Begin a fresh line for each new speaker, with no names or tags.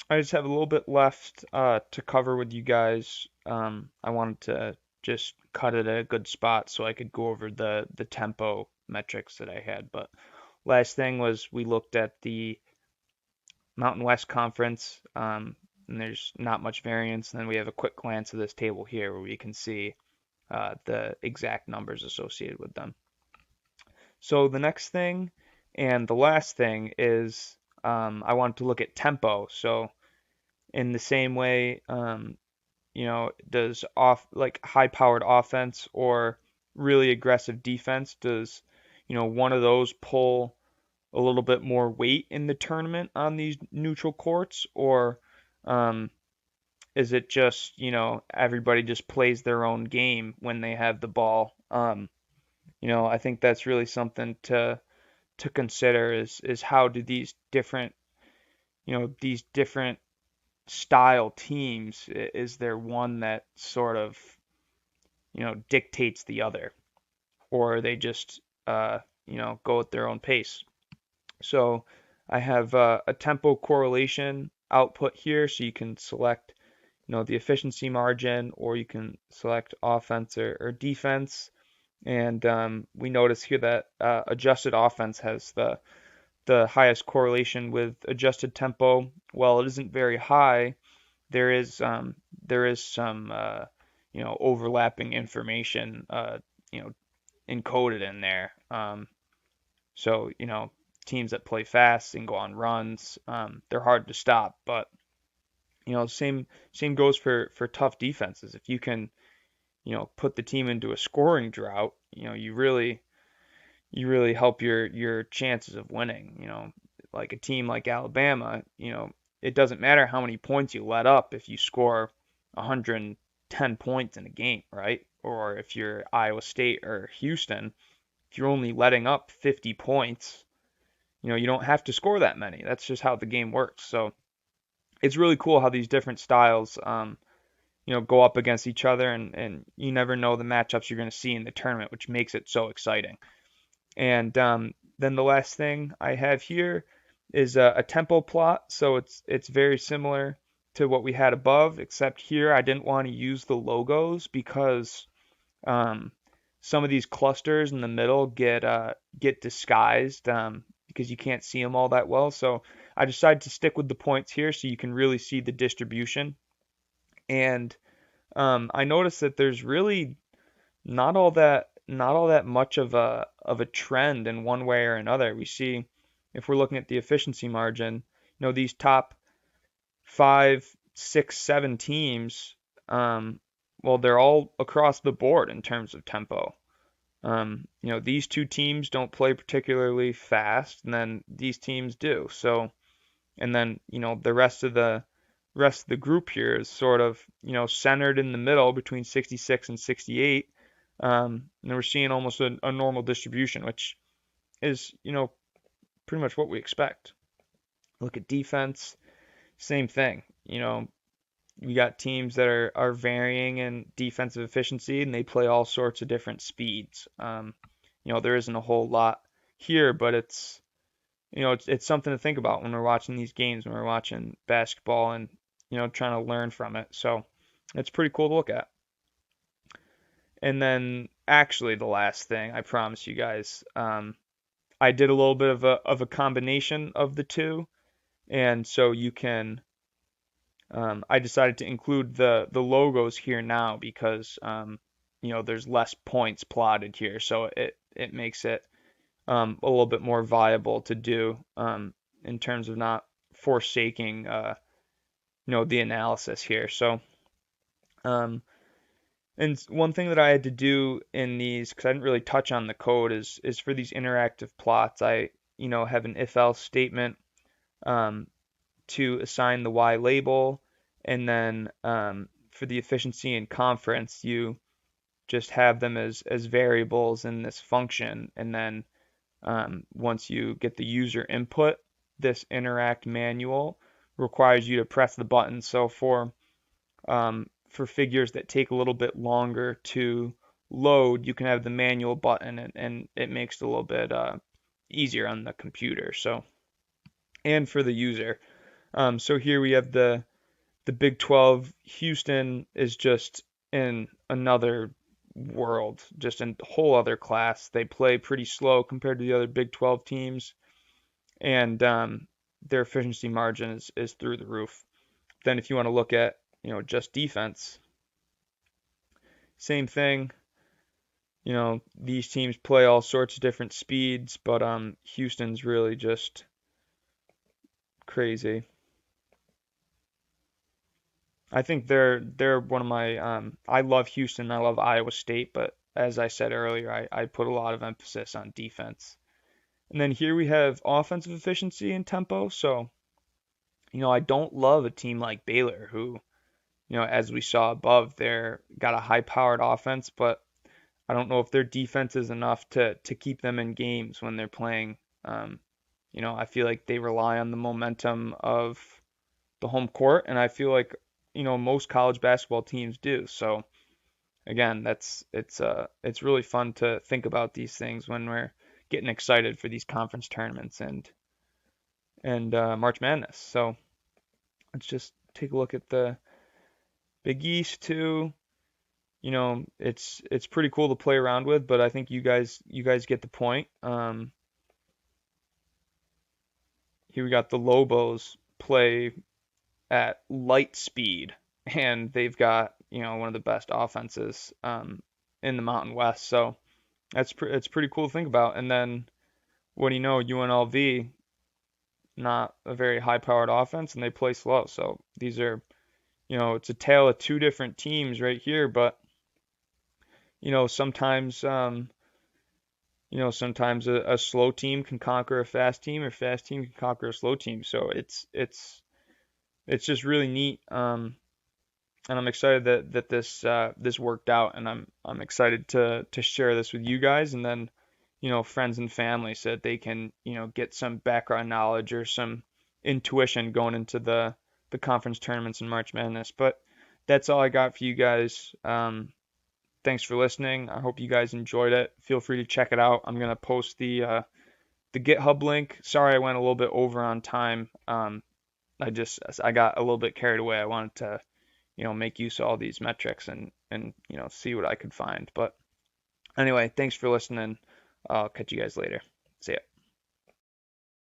I just have a little bit left to cover with you guys. I wanted to just cut it at a good spot so I could go over the tempo metrics that I had. But last thing was we looked at the Mountain West Conference, and there's not much variance. And then we have a quick glance of this table here where we can see the exact numbers associated with them. So the next thing and the last thing is I wanted to look at tempo. So in the same way, does off like high-powered offense or really aggressive defense, does, one of those pull a little bit more weight in the tournament on these neutral courts, or um, is it just, everybody just plays their own game when they have the ball? I think that's really something to consider is how do these different style teams, is there one that sort of, dictates the other, or are they just, go at their own pace? So I have a tempo correlation output here, so you can select, the efficiency margin, or you can select offense or defense. And we notice here that adjusted offense has the highest correlation with adjusted tempo. While it isn't very high, there is um, there is some overlapping information you know encoded in there. So teams that play fast and go on runs, they're hard to stop. But same goes for tough defenses. If you can put the team into a scoring drought, you really help your chances of winning. Like a team like Alabama, it doesn't matter how many points you let up if you score 110 points in a game, right? Or if you're Iowa State or Houston, if you're only letting up 50 points, you don't have to score that many. That's just how the game works. So it's really cool how these different styles, go up against each other, and you never know the matchups you're going to see in the tournament, which makes it so exciting. And then the last thing I have here is a tempo plot. So it's very similar to what we had above, except here I didn't want to use the logos because um, some of these clusters in the middle get disguised because you can't see them all that well. So I decided to stick with the points here so you can really see the distribution. And I noticed that there's really not all that much of a trend in one way or another. We see, if we're looking at the efficiency margin, these top five, six, seven teams, well, they're all across the board in terms of tempo. These two teams don't play particularly fast, and then these teams do. So, and then, the rest of the group here is sort of, centered in the middle between 66 and 68. And we're seeing almost a normal distribution, which is, pretty much what we expect. Look at defense, same thing. We got teams that are varying in defensive efficiency, and they play all sorts of different speeds. There isn't a whole lot here, but it's something to think about when we're watching these games, when we're watching basketball, and trying to learn from it. So it's pretty cool to look at. And then actually the last thing I promise you guys, I did a little bit of a combination of the two, and so you can. I decided to include the logos here now because there's less points plotted here, so it makes it a little bit more viable to do in terms of not forsaking the analysis here. So um, and one thing that I had to do in these, because I didn't really touch on the code, is for these interactive plots, I have an if-else statement um, to assign the Y label, and then for the efficiency and conference, you just have them as variables in this function, and then once you get the user input, this interact manual requires you to press the button. So for figures that take a little bit longer to load, you can have the manual button, and it makes it a little bit easier on the computer. So, and for the user. So here we have the Big 12. Houston is just in another world, just in a whole other class. They play pretty slow compared to the other Big 12 teams, and their efficiency margin is through the roof. Then if you want to look at, just defense, same thing. These teams play all sorts of different speeds, but Houston's really just crazy. I think they're one of my I love Houston, I love Iowa State, but as I said earlier, I put a lot of emphasis on defense. And then here we have offensive efficiency and tempo. So, I don't love a team like Baylor who, as we saw above, they're got a high-powered offense, but I don't know if their defense is enough to keep them in games when they're playing. Um, I feel like they rely on the momentum of the home court, and I feel like, most college basketball teams do. So again, it's really fun to think about these things when we're getting excited for these conference tournaments and March Madness. So let's just take a look at the Big East too. It's pretty cool to play around with, but I think you guys get the point. Here we got the Lobos play at light speed, and they've got one of the best offenses in the Mountain West. So it's pretty cool to think about. And then what do you know? UNLV, not a very high-powered offense, and they play slow. So these are, it's a tale of two different teams right here. But sometimes sometimes a slow team can conquer a fast team, or a fast team can conquer a slow team. So it's just really neat. And I'm excited that this worked out, and I'm excited to share this with you guys, and then friends and family, so that they can get some background knowledge or some intuition going into the conference tournaments in March Madness. But that's all I got for you guys. Thanks for listening. I hope you guys enjoyed it. Feel free to check it out. I'm gonna post the GitHub link. Sorry, I went a little bit over on time. I got a little bit carried away. I wanted to make use of all these metrics and see what I could find. But anyway, thanks for listening. I'll catch you guys later. See ya.